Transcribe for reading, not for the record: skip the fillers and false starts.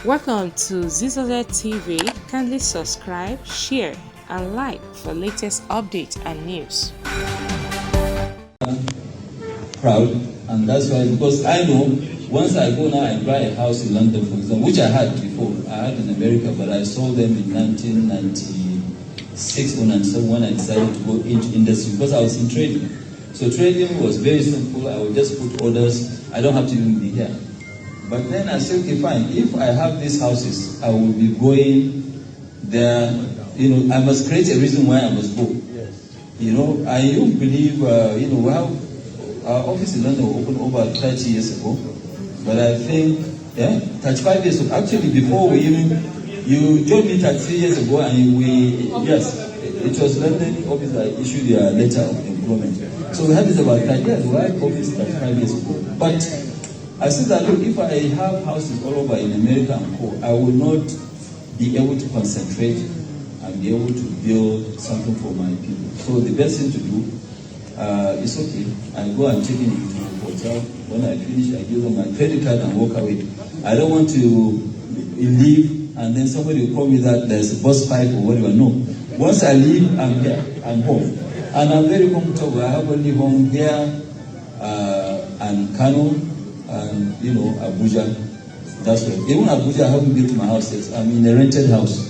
Welcome to Zisodel TV. Kindly subscribe, share, and like for latest updates and news. Proud, and that's why, because I know once I go now and buy a house in London, for example, which I had before, I had in America, but I sold them in 1996 or 97 when I decided to go into industry because I was in trading. So trading was very simple. I would just put orders. I don't have to even be here. But then I said, okay, fine. If I have these houses, I will be going there. I must create a reason why I must go. Yes. I don't believe, our office in London opened over 30 years ago. But I think, 35 years ago. Actually, before you told me 33 years ago, and yes, it was London office that issued their letter of employment. So we had this about 30 years. We had office 35 years ago. But I said that, look, if I have houses all over in America and Co, I will not be able to concentrate and be able to build something for my people. So the best thing to do is, okay, I go and check in into the hotel. When I finish, I give them my credit card and walk away. I don't want to leave and then somebody will call me that there's a bus fight or whatever. No. Once I leave, I'm here. I'm home. And I'm very comfortable. I have only home here and Kano and Abuja. That's right. Even Abuja, I haven't built my house yet. I'm in a rented house.